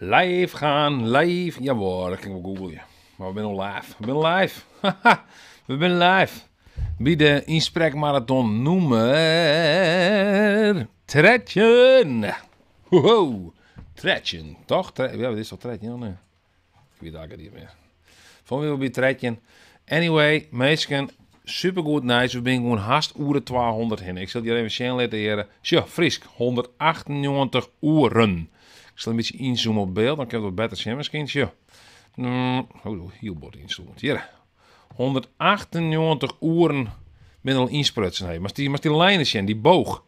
Live gaan, live. Jawel, dat kan ik wel googlen. Maar we zijn al live. We zijn live. Haha, we zijn live. Bij de inspreekmarathon nummer... Tretjen. Hoho. Tretjen, toch? Ja, dit is toch Tretjen? Nee. Ik weet het niet meer. Van wie wil bij Tretjen? Anyway, meestal supergoed nice. We zijn gewoon haast uren 200 heen. Ik zal hier even snel laten heren. Zo, frisk. 198 uren. Ik zal een beetje inzoomen op beeld, dan kan je wat beter zien misschien. Zo. Heel bord inzoomen. Hier. 198 uren ben al insprutsen. Hey. Maar die lijnen zien, die boog.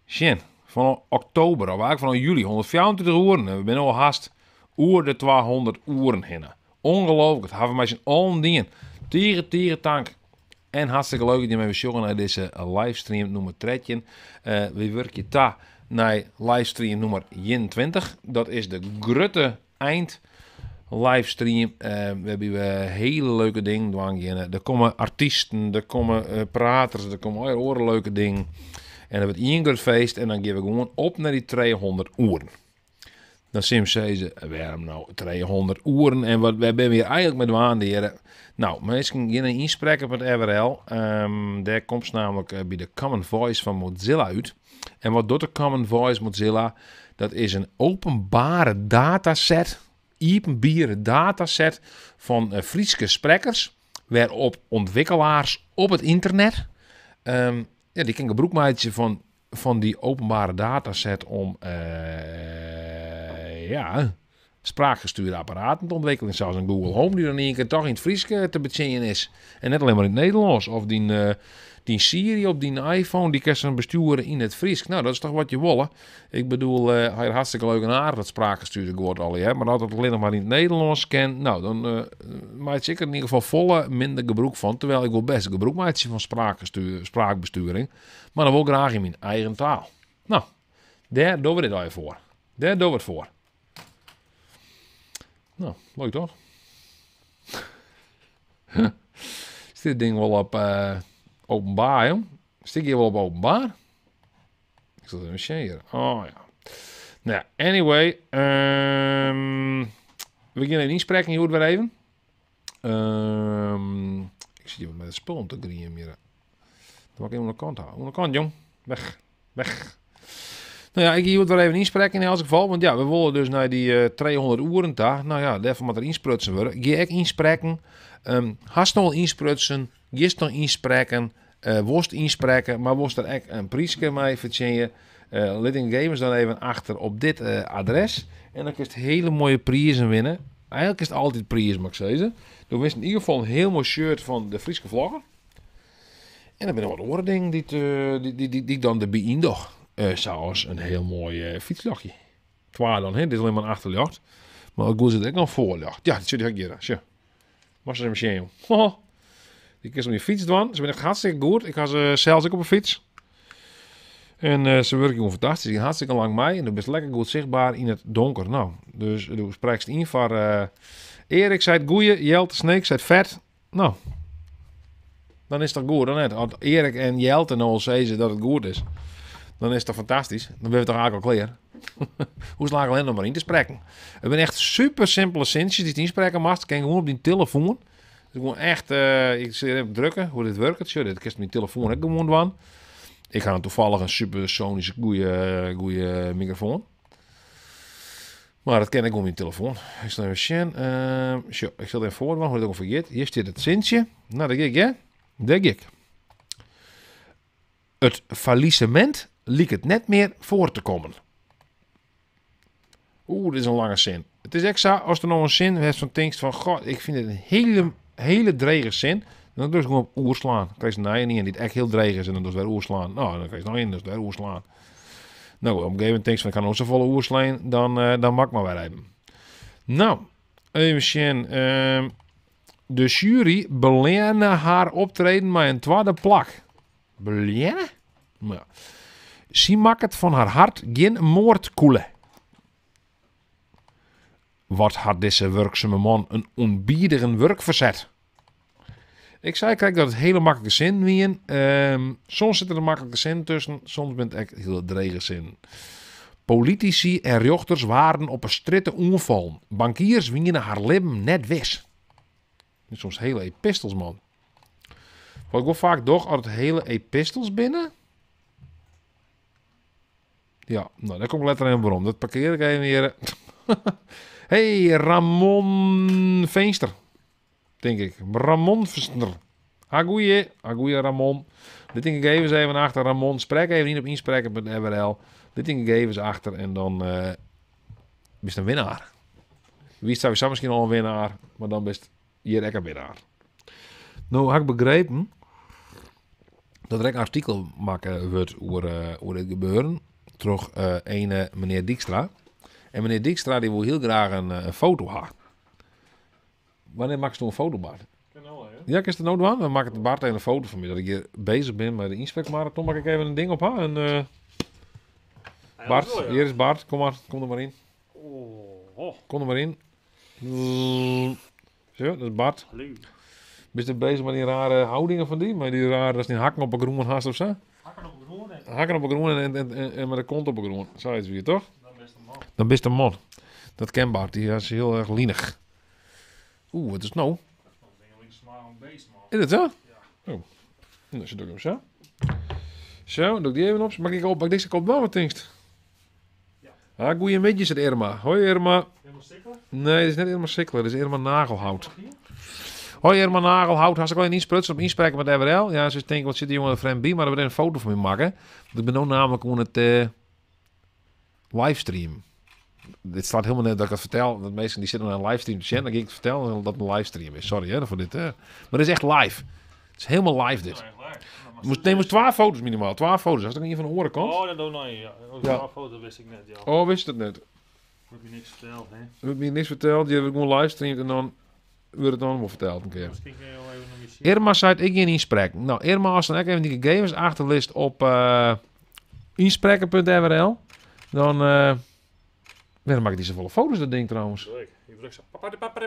Zien. Van oktober, of eigenlijk van juli. 124 uren. We zijn al haast oer de 200 uren heen. Ongelooflijk. Het hebben wij zijn allen dingen. Tieren tank. En hartstikke leuk dat je met me naar deze livestream nummer 13. We werken daar naar livestream nummer 21. Dat is de grote eind livestream. We hebben hele leuke dingen doen. Er komen artiesten, er komen praters, er komen hele leuke dingen. En dan wordt één groot feest en dan geven we gewoon op naar die 200 uren. Dan Sim zei ze, we hebben nou 200 uren en wat we ben weer eigenlijk met waanderen. Nou, mensen gaan inspreken op het RL. Daar komt namelijk bij de Common Voice van Mozilla uit. En wat doet de Common Voice Mozilla? Dat is een openbare dataset, openbare dataset van Friese sprekers, waarop ontwikkelaars op het internet, die kunnen gebruik maken van die openbare dataset om spraakgestuurde apparaten te ontwikkelen. Zoals een Google Home, die dan in één keer toch in het Fries te bezinnen is. En net alleen maar in het Nederlands. Of die Siri op die iPhone, die kan ze besturen in het Fries. Nou, dat is toch wat je wil. Ik bedoel, hij hartstikke leuk en aardig dat spraakgestuurde wordt al. Ja? Maar als het alleen nog maar in het Nederlands kent, nou, dan maakt ik er in ieder geval volle minder gebruik van. Terwijl ik wil best gebruik maken van spraakbesturing. Maar dan wil ik graag in mijn eigen taal. Nou, daar doen we dit al voor. Daar doen we het voor. Nou, leuk toch? Is dit ding wel op openbaar, joh? Stik je wel op openbaar? Ik zal het even sharen. Oh ja. Nou, anyway. We beginnen een inspreking hier weer even. Ik zie je met het spul om te grieën meer. Dan mag ik even aan de kant houden. Aan de kant, jong. Weg. Nou ja, ik hier weer even inspreken in elk geval. Want ja, we willen dus naar die 200 uren daar. Nou ja, daarvoor moet er insprutsen worden. Ga ik inspreken. Hast nog insprutsen. Gist nog inspreken. Worst inspreken. Maar worst er echt een prijsje mee verzinnen. Litting Gamers dan even achter op dit adres. En dan kun je hele mooie prijzen winnen. Eigenlijk is het altijd prijs, mag ik zeggen. Dan wist in ieder geval een heel mooi shirt van de Friese vlogger. En dan ben er wat andere dingen die ik dan erbij indoog. Zoals een heel mooi fietsluchtje. Twaar dan, hè? Dit is alleen maar een achterlucht. Maar ik zit ook nog voorlucht. Ja, dat zit ik hier. Zo. Was er een machine, joh. Die kun je op je fiets doen. Ze zijn echt hartstikke goed. Ik ga ze zelfs ook op een fiets. En ze werken gewoon fantastisch. Die gaan hartstikke lang mee. En dat is lekker goed zichtbaar in het donker. Nou, dus du spreekt in van Erik zei het goeie, Jelte Sneek zei het vet. Nou, dan is dat goed. Dan net. Als Erik en Jelte nou zeggen dat het goed is, dan is dat fantastisch. Dan ben we toch eigenlijk al klaar. Hoe slagen alleen nog maar in te spreken? Het zijn echt super simpele zinnetjes die het inspreken mag. Ik kan gewoon op die telefoon. Dus gewoon echt, ik zit even drukken hoe dit werkt. Zo, dit kist mijn telefoon ook gewoon doen. Ik ga toevallig een supersonische goede microfoon. Maar dat ken ik op mijn telefoon. Ik zal even zien. Ik zal even voor, hoe ik het vergeet. Hier zit het zinnetje. Nou, dat ik, ja. Dat ik. Het faillissement liep het net meer voor te komen. Dit is een lange zin. Het is extra als er nog een zin hebt van denkt van, god, ik vind het een hele drege zin. Dan doe je gewoon op oerslaan. Dan krijg je een niet en die echt heel dreig is en dan doe je weer oerslaan. Nou, dan krijg je nog in, dus weer oerslaan. Nou, op een gegeven moment denk je van, ik kan ook zo volle oerslaan, dan mag ik maar weer even. Nou, even zien. De jury beleende haar optreden met een tweede plak. Beleende? Nou, ze maakt het van haar hart geen moordkoele. Wat had deze werkzame man een onbiedigen werk verzet? Ik zei, kijk, dat het hele makkelijke zin wien. Soms zit er een makkelijke zin tussen, soms bent het echt heel drege zin. Politici en rechters waren op een stritte onvallen. Bankiers wienen haar leven net wis. Dit soms hele epistels, man. Wat ik wel vaak doch uit het hele epistels binnen. Ja, nou, daar kom ik letter in waarom. Dat parkeer ik even hier. Hey, Ramon Veenster. Denk ik. Ramon Veenster. Agoeie Ramon. Dit ding ik even achter Ramon. Spreek even niet op inspreken.nl. Dit ding ik even achter en dan is een winnaar. Wie zou je misschien al een winnaar, maar dan best hier ook een winnaar. Nou, heb ik begrepen dat er een artikel maken wordt over dit gebeuren. Terug een meneer Dijkstra. En meneer Dijkstra die wil heel graag een foto hebben. Wanneer maak je een foto, Bart? Ja, ik is er nou aan. Dan maak ik Bart even een foto van me. Dat ik hier bezig ben met de inspekmarathon. Maak ik even een ding op haar. En, Bart, hier is Bart. Kom er maar in. Kom er maar in. Zo, dat is Bart. Hallo. Ben je bezig met die rare houdingen van die? Maar die rare, dat is niet hakken op een groen haast of zo? Hakken op een groen en Hakken op een groen en met de kont op een groen. Zo is het weer, toch? dan best een man. Dan best een man. Dat ken Bart, die is heel erg lienig. Oeh, wat is het nou? Dat is nog een ding smaak een beest, man. Is het zo? Ja. Oh. Nou, zo doe ik hem zo. Zo, doe ik die even op. Mag ik deze kop wel wat denkst? Ja. Ah, goeie midjes het Irma. Hoi Irma. Helemaal stikkelen? Nee, het is net Irma Sikkler, het is Irma Nagelhout. Hoi Irma Nagelhout, had ik al niet sprutsen op inspreken met RL. Ja, ze denken, wat zit die jongen een vreemd bij, maar we willen een foto van me maken. Ik ben nou namelijk gewoon het livestream. Dit staat helemaal net dat ik het vertel. Dat mensen die zitten naar een livestream te zien. Dan ga ik het vertellen dat het een livestream is. Sorry hè, voor dit. Maar het is echt live. Het is helemaal live dit. Moest 12 foto's minimaal. 12 foto's. Als er niet van de oren komt. Oh, dat doe ik ja. Over Ja. de foto wist ik net, ja. Oh, wist het net. Heb je niks verteld, hè? We hebben je niks verteld. Die heb ik gewoon livestreamd en dan wordt het allemaal verteld een keer. Misschien kun je wel even nog iets zien. Irma zei ik in inspreken. Nou, Irma, als dan ook even die gegevens achterlist op inspreken.nl, dan maak ik die zo volle foto's, dat ding trouwens. Leuk. Je drukt zo.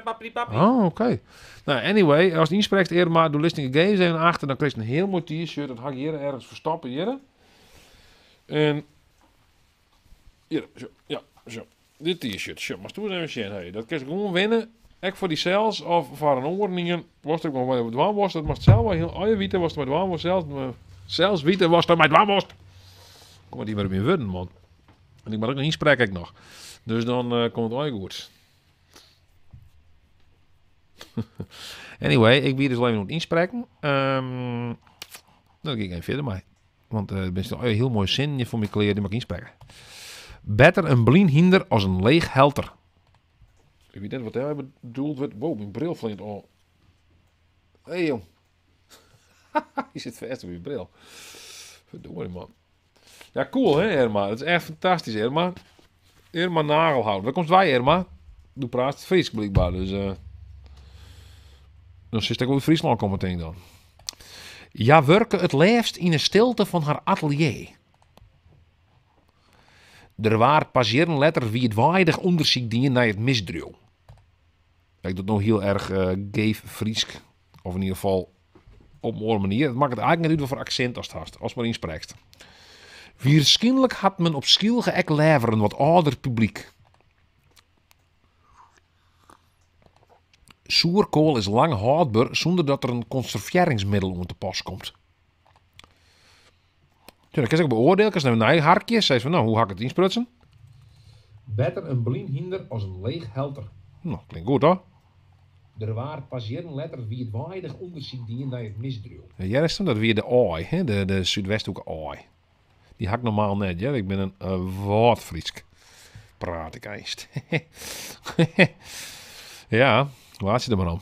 Papi. Oh, oké. Nou, anyway, als je inspreekt, Irma, doe listing gegevens even achter, dan krijg je een heel mooi t-shirt. Dat ga ik hier ergens verstoppen, hier. En hier, zo, ja, zo. Dit t-shirt, zo, maar toen even zien, hey, dat kun je gewoon winnen. Ek voor die cells of voor een oorningen, was het ook met dwaanworst, dat was zelf wel heel je wieten was het met dwaanworst, zelfs wieten was het met dwaanworst. Kom maar die maar op je worden, man. En ik mag ook nog inspreken, ik nog. Dus dan komt het ooit goed. Anyway, ik bied dus alleen nog inspreken. Dan ga ik even verder mee. Want het is een heel mooi zin voor mijn kleren die mag ik inspreken. Beter een blind hinder als een leeg helter. Ik weet net wat hij bedoeld wordt. Wow, mijn bril vliegt al. Hé hey, jong. Je zit vast op je bril. Verdorie man. Ja, cool hè Irma. Dat is echt fantastisch Irma. Irma Nagelhout. Waar komt wij Irma? Doe praat Fries blijkbaar. Dus dan zit ik ook in Friesland komen meteen dan. Ja, werken het liefst in de stilte van haar atelier. Er waren passeren letter wie het waardig onderzoek dienen naar het misdrijf. Ik doe het nou heel erg geef Friesk. Of in ieder geval op een andere manier. Het maakt het eigenlijk niet uit wat voor accent als het hast. Als het maar inspreekt. Waarschijnlijk had men op schilge ek leveren wat ouder publiek. Soerkool is lang houdbaar zonder dat er een conserveringsmiddel om te pas komt. Ja, dan kan ik beoordelen. Als een eigen harkje zei van nou, hoe ga ik het insprutsen? Beter een blind hinder als een leeg helter. Nou, klinkt goed hoor. Er waren passeren letter wie het waardig onderzoek dienen naar het misdrijf. Ja, dat is dan dat weer de ooi, hè? De Zuidwesthoek ooi. Die hak normaal net, ja. Ik ben een woordfriesk. Praat ik eerst. Ja, laat je er maar om.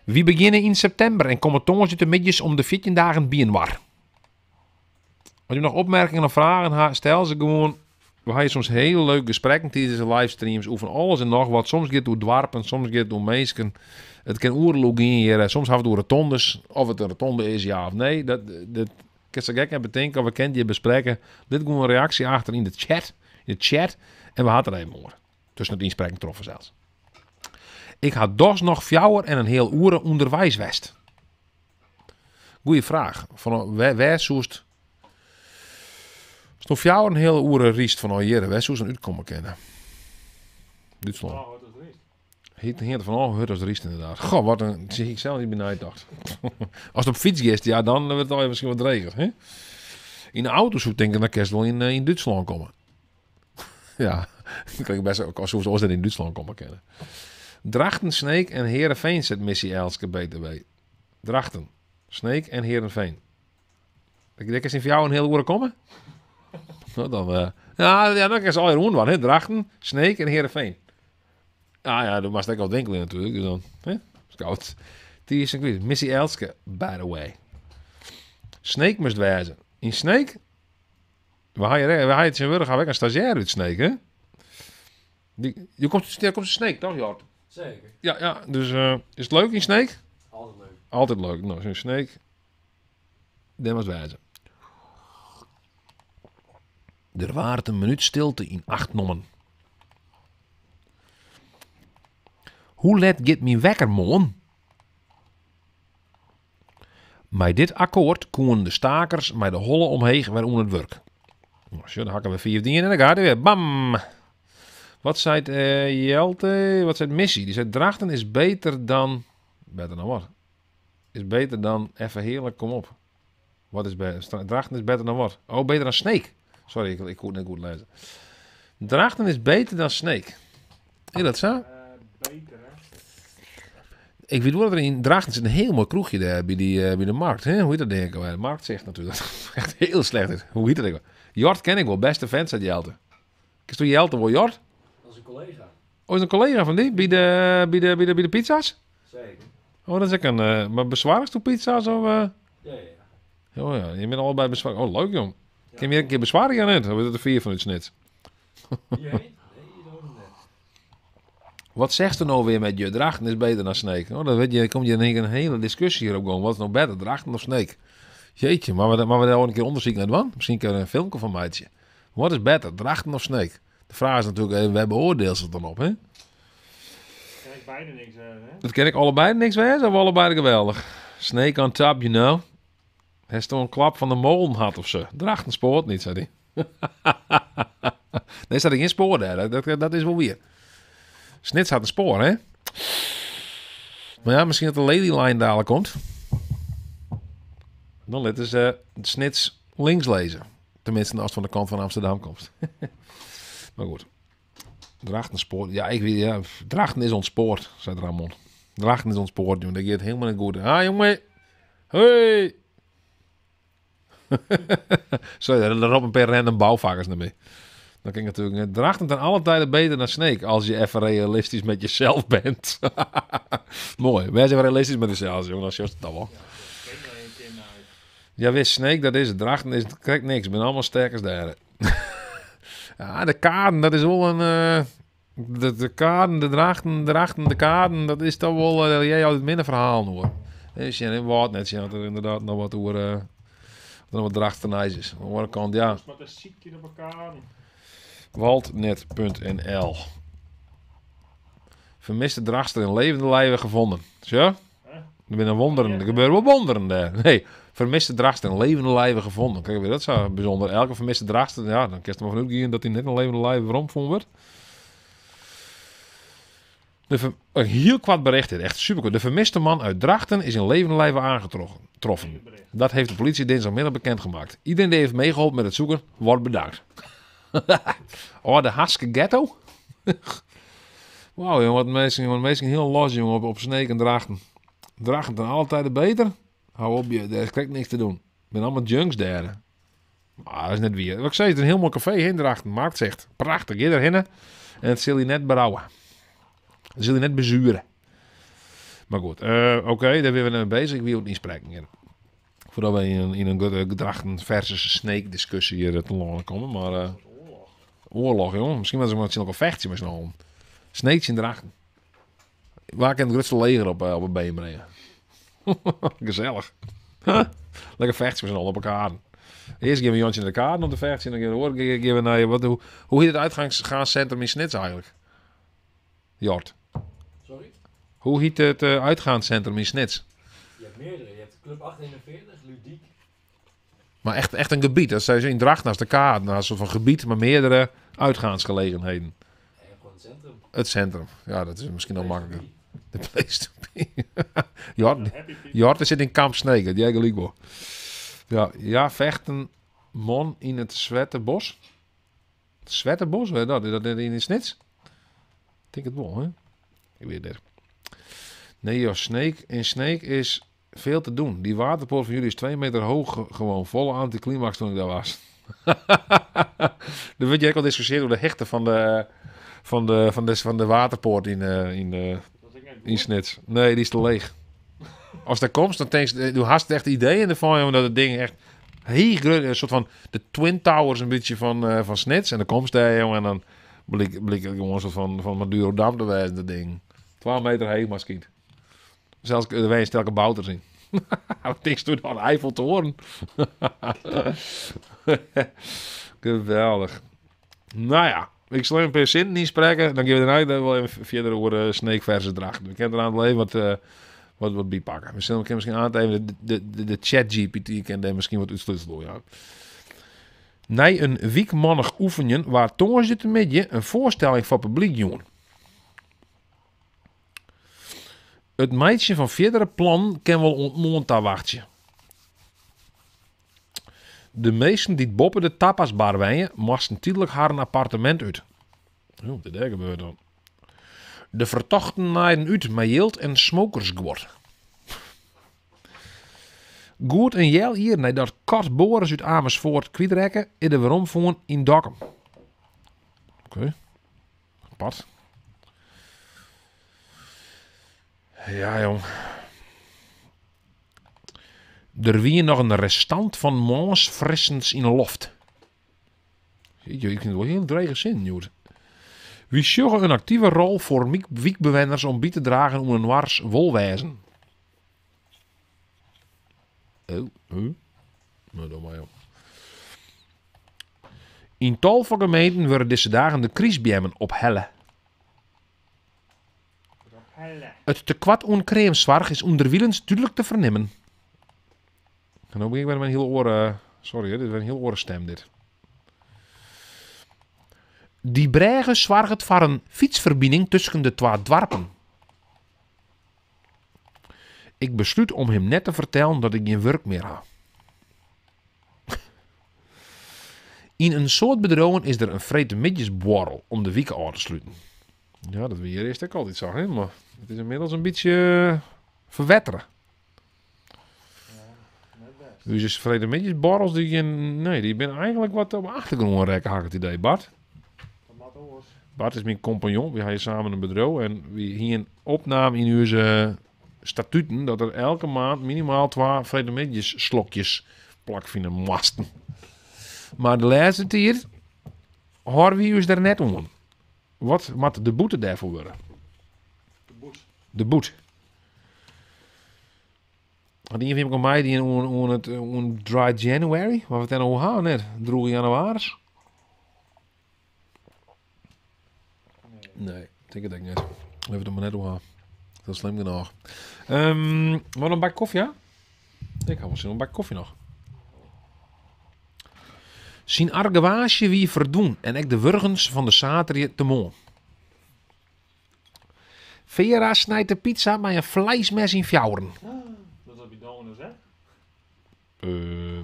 We beginnen in september en komen tongens uit de midjes om de 14 dagen bien war. Als je nog opmerkingen of vragen hebt, stel ze gewoon. We hebben soms heel leuke gesprekken tijdens de livestreams over alles en nog wat. Soms gaat het door dwarpen, soms gaat het door mensen. Het kan oorlog hier. Soms hebben we het door rotondes. Of het een rotonde is, ja of nee. Dat kan ze gek hebben denken of we kunnen die bespreken. Dit gewoon een reactie achter in de chat. En we hadden er even over. Tussen het inspreken troffen zelfs. Ik had dus nog 4 en een heel uur onderwijs west. Goeie vraag. Van waar zoest. Stond voor jou een hele oeren riest van al jaren, wij zouden een uitkomen kennen. Duitsland. Oh, wat is er? Heet van al hut als riest inderdaad. Goh, wat een, zie ik zelf niet benauwd dacht. Als het op fiets gaat, ja, dan wordt het al misschien wat regend. Hè? In de auto zou ik denken, dan kan je wel in Duitsland komen. Ja, dan kan ik best ook als dat in Duitsland komen kennen. Drachten, Sneek en Heerenveen zet missie Elske BTW. Drachten, Sneek en Heerenveen. Ik denk eens in voor jou een heel oren komen? Nou, dan, ja, dan kan ze al je roen hè? Drachten, Sneek en Heerenveen. Ah ja, dan mag ik al denken natuurlijk. Dus dan, hè? Scout. Die is een missie Elske, by the way. Sneek moest wezen. In Sneek, waar je het zijn wurg gaan weg een stagiair uit Sneek, hè? Je komt een Sneek, toch, Jort? Zeker. Ja, dus is het leuk in Sneek? Altijd leuk. Altijd leuk. Nou, zo'n Sneek, dat was wezen. Er waren een minuut stilte in 8 nommen. Hoe let get me wekker, man? Met dit akkoord konden de stakers met de holle omheen weer onder het werk. Nou, zo, dan hakken we 14 en dan gaat hij weer. Bam! Wat zei Jelte? Wat zei Missie? Die zei Drachten is beter dan... Beter dan wat? Is beter dan... Even heerlijk, kom op. Wat is beter? Drachten is beter dan wat? Oh, beter dan Sneek. Sorry, ik kon het niet goed lezen. Drachten is beter dan Sneek. Is dat zo? Beter, hè? Ik weet wel dat er in Drachten zit een heel mooi kroegje daar bij de markt. Hè? Hoe heet dat denk ik? De markt zegt natuurlijk dat het echt heel slecht is. Hoe heet dat denk ik? Jort ken ik wel, beste fans uit Jelte. Is toen Jelte wel Jort? Dat is een collega. Oh, is een collega van die? Bij de pizza's? Zeker. Oh, dat is ook een... maar bezwaarst toe pizza's of... Ja. Oh ja, je bent allebei bezwaar. Oh, leuk jong. Kun je een keer bezwaren gaan net? Of is het er 4 van het snit? Hierheen? Nee, hier ook net. Wat zegt er nou weer met je? Drachten is beter dan Sneek. Oh, dan weet je, kom je in een hele discussie hierop gewoon. Wat is nou beter, Drachten of Sneek? Jeetje, maar we daar al een keer onderzoek naar doen. Misschien kunnen we een filmpje van maatje. Wat is beter, Drachten of Sneek? De vraag is natuurlijk, we beoordelen ze het dan op, hè? Kan ik beide niks zeggen, hè? Dat ken ik allebei niks wezen of allebei geweldig? Snake on top, you know. Hij is toch een klap van de molen had of zo. Drachten spoort niet, zei hij. Nee, staat er geen spoor daar. Dat is wel weer. Snits had een spoor, hè? Maar ja, misschien dat de Lady Line dadelijk komt. Dan laten ze Snits links lezen. Tenminste, als het van de kant van Amsterdam komt. Maar goed. Drachten spoort. Ja, ik weet ja. Drachten is ontspoord, zei Ramon. Drachten is ontspoord, jongen. Dat gaat helemaal niet goed. Ah, jongen. Hoi. Sorry, er lopen een paar random bouwvakkers naar mee. Dan kan ik natuurlijk... Drachten ten alle tijden beter dan Sneek. Als je even realistisch met jezelf bent. Mooi. Wij zijn realistisch met jezelf, jongen. Als je het dan wel. Kijk nou een keer naar uit. Ja, wist Sneek, dat is het. Drachten is... Krijgt niks. Ik ben allemaal sterk als daar. Ja, de kaden, dat is wel een... de kaden, de drachten, de kaden, dat is toch wel... jij houdt het minder verhaal hoor. Dus je in wat net, dat er inderdaad nog wat over... nog wat drachten is. Aan de andere kant, ja. Dus met een ziekje op elkaar. Waldnet.nl Vermiste drachter in levende lijven gevonden. Zo? Er zijn wonderen. Er gebeuren wel wonderen daar. Nee, vermiste drachter in levende lijven gevonden. Kijk, dat is zo bijzonder. Elke vermiste drachter, ja, dan kan je er maar vanuit gaan dat hij net een levende lijven rondgevonden wordt. Een heel kwad bericht dit, echt super. De vermiste man uit Drachten is in levende lijven aangetroffen. Dat heeft de politie dinsdagmiddag bekendgemaakt. Iedereen die heeft meegeholpen met het zoeken, wordt bedankt. Oh, de Haske Ghetto? Wauw, jongen, wat mensen heel los, jongen, op Sneek en Drachten. Drachten ten alle tijden beter. Hou op, daar krijg ik niks te doen. Ik ben allemaal junks daar. Maar dat is net weer. Wat ik zei, het is een heel mooi café in Drachten. Markt zegt, prachtig, je erheen en het zul je net berouwen. Dat zul je net bezuren. Maar goed, oké, daar zijn we mee bezig. Ik wil het niet spreken hier. Voordat we in een Drachten versus Sneek discussie hier te lonen komen. Maar oorlog, jongen. Misschien was het wel een vechtje met z'n allen. Sneekje in Drachten. Waar kan het grootste leger op een been brengen? Gezellig. Lekker vechtje met z'n allen op elkaar. Eerst geven we Jantje naar de kaart om te vechten. En dan geven we naar je... Hoe heet het uitgaanscentrum in Snits eigenlijk? Jort. Sorry? Hoe heet het uitgaanscentrum in Snits? Je hebt meerdere. Je hebt Club 841, Ludiek. Maar echt een gebied. Dat zijn ze in Dracht naast elkaar. Naast een soort van gebied, maar meerdere uitgaansgelegenheden. Ja, gewoon het centrum. Het centrum. Ja, dat is misschien nog makkelijker. De place to be. Een Jort, happy people. Jort zit in Kamp Sneken. Die gelijk wel. Ja, vechten man in het Zwettenbos. Het Zwettenbos, weet je dat? Is dat in de Snits? Ik denk het wel, hè? Ik weet het. Nee joh, Sneek. In Sneek is veel te doen. Die waterpoort van jullie is 2 meter hoog. Gewoon volle anticlimax toen ik daar was. Dan werd je ook al discussiëren over de hechten van de waterpoort in Dat is ook echt goed. Snits. Nee, die is te leeg. Als daar komt, dan denk je, doe haast echt idee. En dan vond je dat het ding echt heel groot, een soort van de Twin Towers een beetje van Snits. En dan komt daar, jongen, en dan blik ik gewoon een soort van Madurodam te wijzen, dat ding. 12 meter heeg, maar schiet. Zelfs de wijn stelke bouters in. Wat is toen aan de Eiffeltoren? Geweldig. Nou ja, ik zal even per zin niet spreken. Dan gaan we daarna wel even verder over Snake versus Dracht. We kennen er aan het leven wat bijpakken. We zullen misschien aan het even de chat GPT kan daar misschien wat uitsluiten. Ja. Nee, een weekmannig oefenen waar tongen zitten met je een voorstelling van publiek doen. Het meidje van verdere plan kan wel ontmoet daar wachtje. De meesten die boppen de tapasbar wijnen, moesten tijdelijk haar een appartement uit. Oh, dat gebeurt dan. De vertochten naaien uit met jild en smokersgwort. Goed een jaar hier nadat Kort Boris uit Amersfoort kwijtrekken in de waarom voor in Dokkum. Oké. Apart. Ja, jong. Er wie nog een restant van mansfrissens in de loft. Ik vind het wel heel dreige zin, Joet. Wie sjoggen een actieve rol voor wiekbewenners om bij te dragen om een wars wolwijzen. Oh, nou dan maar, joh. In tal van gemeenten worden deze dagen de kriesbjemmen op helle. Helle. Het tekwad oncreemzwarg is onderwielens duidelijk te vernemen. En dan ben ik met mijn heel oren... Sorry, dit is een heel orenstem dit. Die bregen zwarget voor een fietsverbinding tussen de twee dwarpen. Ik besluit om hem net te vertellen dat ik geen werk meer heb. In een soort bedrogen is er een vretemidjesborrel om de week aan te sluiten. Ja, dat we hier eerst ook altijd zag, hè? Maar het is inmiddels een beetje verwetteren. Ja, net best. Dus is vretemidjesborrels die ben eigenlijk wat op de achtergrond rekken, had ik het idee, Bart. Dat maakt oors. Bart is mijn compagnon, we hebben samen een bedrijf en we hier een opname in onze statuten dat er elke maand minimaal 2 vretemidjes slokjes plak vinden moesten. Maar de laatste keer horen we ons daar net om. Wat moet de boete daarvoor worden? De boes. De boet. Had iemand van mij die een Dry January, waar we het dan over hadden net, 3 januari? Nee, ik denk het ook niet. We hebben het er maar net over gehad. Dat is slim genoeg. Maar een bak koffie, ja? Ik had wel zin in een bak koffie nog. Zijn argewage wie verdoen en ik de wurgens van de zaterdag te mooi. Vera snijdt de pizza met een vleesmes in fjouwen. Dat is op je donors, hè?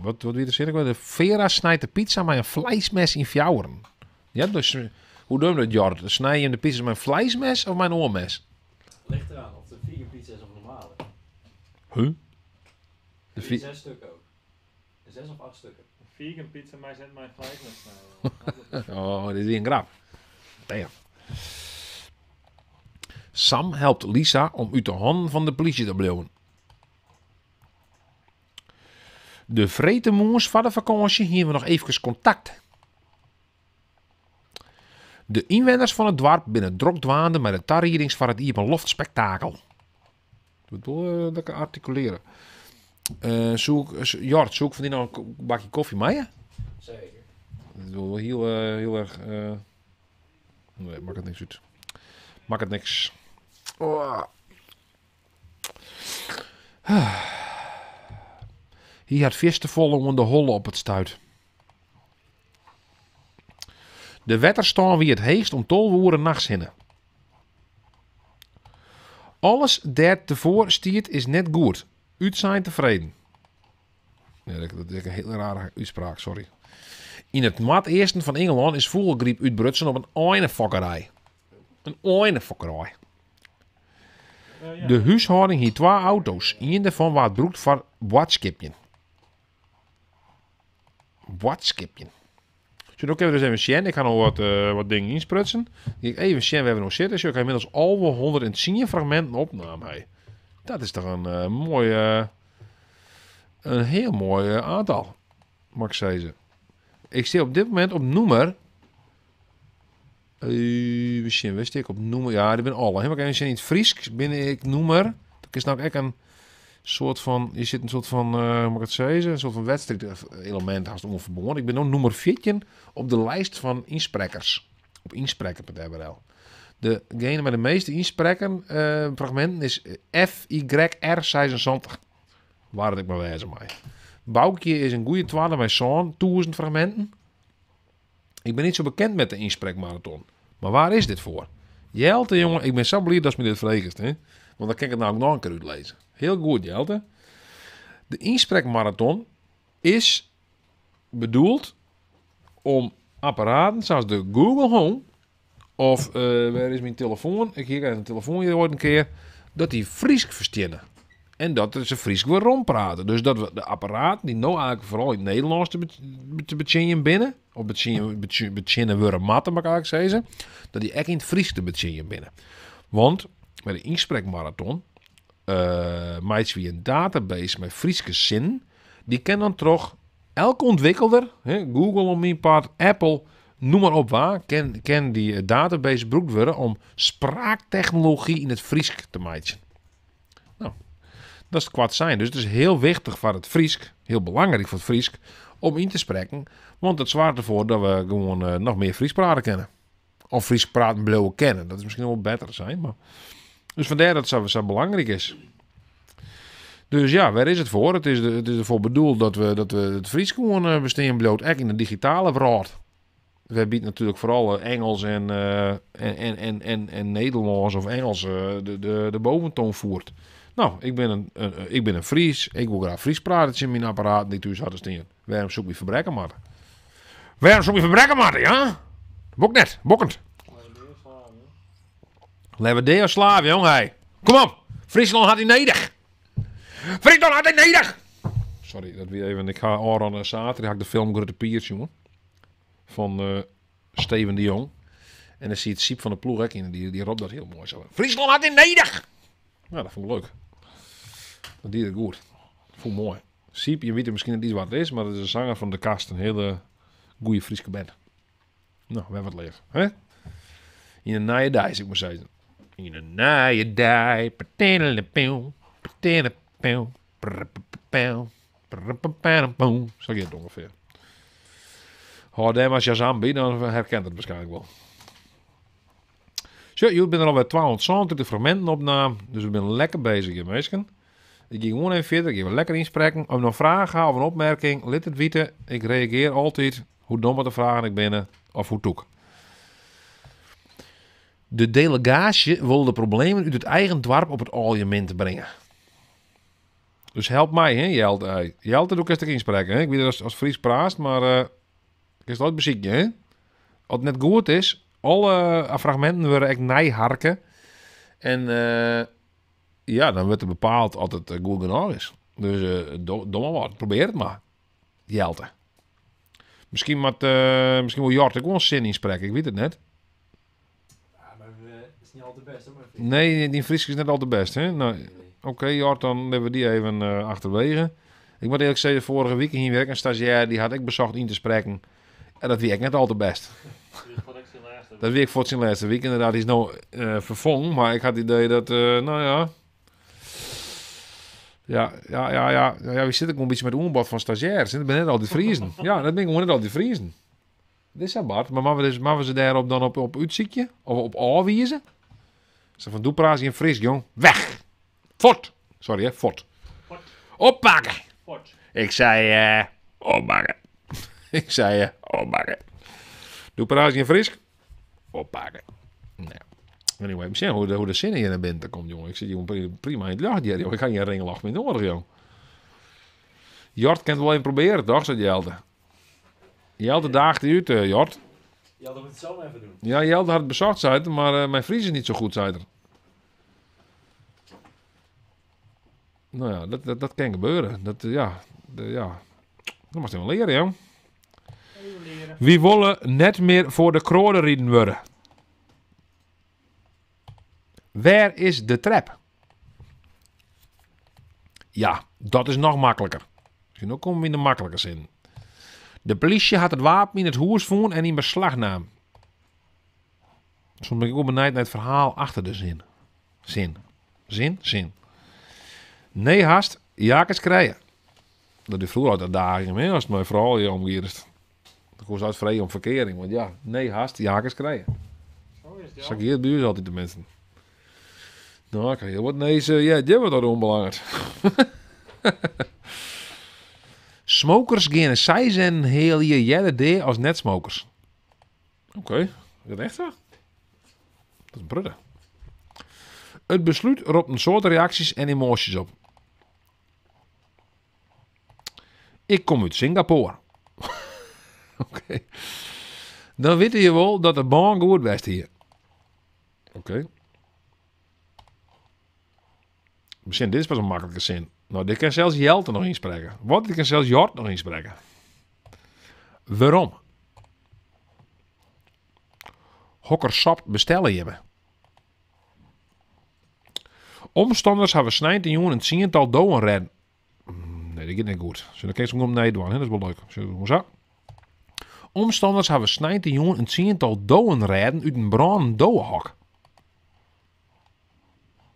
Wat weer de zin? De Vera snijdt de pizza met een vleesmes in fjouwen. Ja, dus hoe doen we dat, Jord? Snij je de pizza met een vleesmes of met een oormes? Ligt eraan of de vegan pizza is of normale. Huh? De vi- 6 stukken ook. 6 of 8 stukken. Een vegan pizza, maar zet mijn vlees met snijden. Oh, dit is een grap. Damn. Sam helpt Lisa om uit de handen van de politie te blijven. De vretemoers van de vakantie hier we nog even contact. De inwoners van het dorp binnen drok dwaande met de tarriedings van het hier op een loftspektakel. Ik bedoel, dat kan articuleren. Jort, zoek van die nog een bakje koffie mee? Zeker. Dat is wel heel erg... Nee, maakt het niks uit. Maakt het niks. Oh. Hij had vis te vollen om de holle op het stuit. De wetterstand wie het heegst om 12 uur nachtsinnen. Alles der tevoor stiert is net goed. Uit zijn tevreden. Nee, dat is een hele rare uitspraak, sorry. In het mat eersten van Engeland is vogelgriep uitbrutsen op een oinefokkerij. Een oinefokkerij. Ja. De huishouding hier 2 auto's. Eén daarvan wordt gebruikt voor watskipjen. Watskipjen. Zullen ook even eens zien. Ik ga nog wat dingen insprutsen. Ik even zien waar we nog zitten. Zo, ik heb inmiddels al 110 fragmenten opname. Hey. Dat is toch een mooi... een heel mooi aantal. Mag ik zeggen. Ik sta op dit moment op nummer... we zien, waar sta ik op nummer? Ja, die ben alle. Helemaal even in het Fries ben ik nummer... Dat is nou echt een soort van... Je zit een soort van... hoe moet ik het zeggen? Een soort van wedstrijdelement haast onverbonden. Ik ben nog nummer 14 op de lijst van insprekers. Op inspreker.nl. Degene met de meeste inspreken fragmenten is FYR76. Waar het ik maar wezen mij. Boukje is een goede 12 met zo'n 1000 fragmenten. Ik ben niet zo bekend met de inspreekmarathon. Maar waar is dit voor? Jelte, jongen, ik ben zo blij dat ze me dit vraagt. Hè? Want dan kan ik het nou nog een keer uitlezen. Heel goed, Jelte. De inspreekmarathon is bedoeld om apparaten zoals de Google Home of waar is mijn telefoon? Ik hier een telefoon hier ooit een keer dat die Fries verstaan. En dat ze Fries weer rondpraten. Dus dat we de apparaten die nou eigenlijk vooral in het Nederlands te bedienen binnen, of bedienen worden matten, mag ik zeggen, dat die echt in het Fries te bedienen binnen. Want bij de inspreekmarathon maakt wie een database met Frieske zin, die kan dan toch elke ontwikkelder, Google om mijn part, Apple, noem maar op waar, kan die database gebruikt worden om spraaktechnologie in het Fries te maken. Nou, dat is het kwart zijn. Dus het is heel wichtig voor het Fries, heel belangrijk voor het Fries, om in te spreken. Want het zwaart ervoor dat we gewoon nog meer Fries praten kennen. Of Fries praten blijven kennen. Dat is misschien wel beter zijn. Maar... Dus vandaar dat het zo belangrijk is. Dus ja, waar is het voor? Het is ervoor bedoeld dat we het Fries gewoon bestaan bloot. Echt in de digitale wereld. We bieden natuurlijk vooral Engels en Nederlands of Engels de boventoon voert. Nou, ik ben een Fries. Ik wil graag Fries praten in mijn apparaat die thuis hadden staan. Waarom zoek je verbrekken maar? Waarom zoek je verbrekken maar, ja? Bok net, bokkend. Lever slaven, jong, hey. Kom op, Friesland had hij nedig. Friesland had hij nedig. Sorry, dat weer even. Ik ga aan zaterdag heb ik de film Grote Piers, jongen. Van Steven de Jong. En dan zie je het Siep van de ploeg in. Die roept dat heel mooi zo. Friesland had hij nedig. Nou, dat vond ik leuk. Dat deed het goed. Dat vond ik mooi. Siep, je weet misschien niet wat het is, maar dat is een zanger van de kast. Een hele goede Frieske band. Nou, we hebben wat leven. Hè? In een naaie dij, zou ik maar zeggen. In een naaie dij. Zo gaat het ongeveer. Hoor daar maar Shazam bij, dan herkent het waarschijnlijk wel. Zo, jullie zijn er alweer 270 fragmenten opname, dus we zijn lekker bezig hier, mensen. Ik ga gewoon even verder, ik ga lekker inspreken. Als je nog vragen of een opmerking, laat het weten. Ik reageer altijd, hoe dom de vragen ik ben, of hoe toek. De delegage wil de problemen uit het eigen dorp op het algemeen te brengen. Dus help mij, hè, Jelte. Jelte, doe ik eens inspreken, hè. Ik weet dat als Fries praat, maar ik is het beziekje, hè. Als het net goed is, alle fragmenten worden echt nijharken. En ja, dan wordt er bepaald als het goed genoeg is. Dus domme wat, probeer het maar. Jelte. Misschien wil Jort ook wel een zin inspreken, ik weet het net. Ja, maar het is niet altijd best, hoor. Nee, die Fries is net al de best, hè. Nou, oké, Jort, dan hebben we die even achterwege. Ik moet eerlijk zeggen, vorige week hier werk een stagiair, die had ik bezocht in te spreken. En dat werkt net al te best. Dat werkt voor zijn laatste week. Inderdaad, die is nou vervangen. Maar ik had het idee dat, nou ja... Ja, wie zit ik een beetje met de oerbad van stagiairs? Dat ben net al die Friesen. Ja, dat ben ik gewoon net al die Friesen. Dat is dat, Bart. Maar maken we ze daarop dan op uitziekje? Of op aanwijzen? Ze van, doe praat je in Fries, jong. Weg! Fort! Sorry, hè, fort. Oppakken! Fort. Ik zei, oppakken. Ik zei, oppakken. Doe paraatje in Frisk. Oppakken. Nou, anyway, misschien hoe de zin in je bent, komt, jongen. Ik zit hier prima in het lacht, joh. Ik ga geen ringelach meer nodig, joh. Jort kan het wel even proberen, toch, zei Jelte. Jelte daagde uit, Jort. Ja, dat moet het zo maar even doen. Ja, Jelte had het bezocht, zei het, maar mijn Fries is niet zo goed, zei er. Nou ja, dat kan gebeuren. Dat mag je wel leren, joh. Wie willen net meer voor de kronen rieden worden? Waar is de trap? Ja, dat is nog makkelijker. Misschien ook komen we in de makkelijke zin. De politie had het wapen in het huis gevonden en in beslag nam. Soms ben ik ook benieuwd naar het verhaal achter de zin. Zin. Nee, haast, jakens krijgen. Dat is vroeger altijd dagen mee, als het mij vooral je omgeert. Dan kon ze uit vrij om verkering, want ja, nee, haast, jakens krijgen. Zo is het, Zeg hier buurt altijd de mensen. Nou, ik heel wat nee, ja, dit wordt dat onbelangrijk. Smokers gaan zij zijn heel je jelle day als net smokers. Oké, is dat echt zo? Dat is een brudde. Het besluit roept een soort reacties en emoties op. Ik kom uit Singapore. Oké. Dan weet je wel dat de baan goed was hier. Oké. Misschien dit is pas een makkelijke zin. Nou, dit kan zelfs Jelte nog inspreken. Wat? Dit kan zelfs Jort nog inspreken. Waarom? Hokkersap bestellen je me. Omstanders hebben snijdt in jongen een tiental doden redden. Nee, dat gaat niet goed. Zullen we even om nee doen? Dat is wel leuk. Zullen we zo? Omstanders hebben snijdt in jongen een tiental doden redden uit een brandend dodenhok.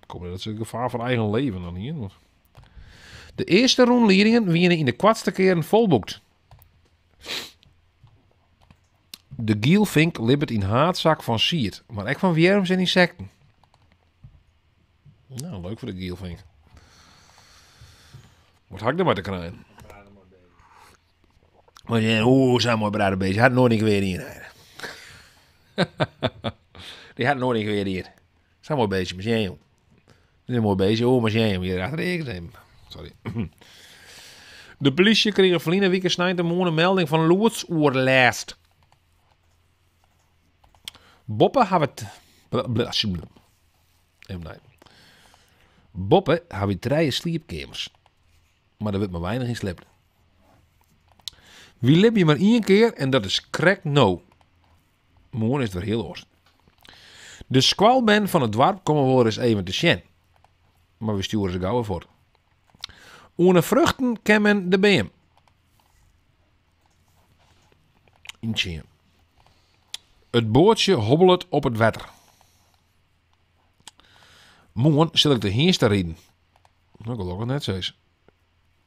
Ik hoop dat is een gevaar voor eigen leven dan hier. De eerste rondleidingen werden in de kwartste keren volboekt. De gielvink libbert in haatzak van siert, maar ook van wierms en insecten. Nou, leuk voor de gielvink. Wat had ik er maar te krijgen? Maar ja, hoe zijn mooi bruiden bezig? Had nooit een weer hier. Die had nooit een weer hier. Zijn mooi bezig met jij, joh. Zijn mooi bezig. Oh, maar jij, hier achter de examen. Sorry. De politie kreeg een verleden week snijdt een melding van loodsoorlijst. Boppen hebben het... Boppen hebben 3 sliepkamers. Maar er wordt maar weinig in slept. Wie lip je maar 1 keer en dat is crack no. Morgen is het weer heel oors. De squalben van het dorp komen wel eens even te sjen. Maar we sturen ze gauw voor. Ohne vruchten kan men de beem. Intje. Het bootje hobbelt op het water. Morgen zal ik de heenste rijden. Nou, ik wil ook net zeggen.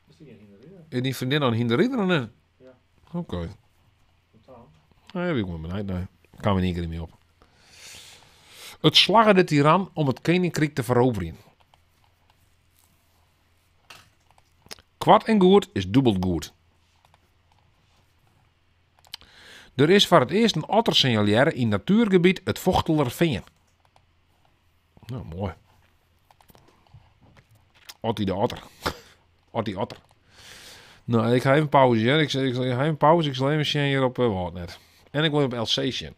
Is die geen hinderlijke? Is die vriendin aan hinder rijden? Ja. Oké. Totaal. Nee, ik moet benieuwd. Nee, kan we niet keer meer op. Het slaggen de tiran om het koninkrijk te veroveren. Kwart en goed is dubbeld goed. Er is voor het eerst een otter signaleren in natuurgebied het Vochtelerveen. Nou, mooi. Ottie de otter. Ottie otter. Nou, ik ga even pauze. Ja. Ik ga even pauze. Ik zal even zien hier op wat net. En ik wil op LC zien.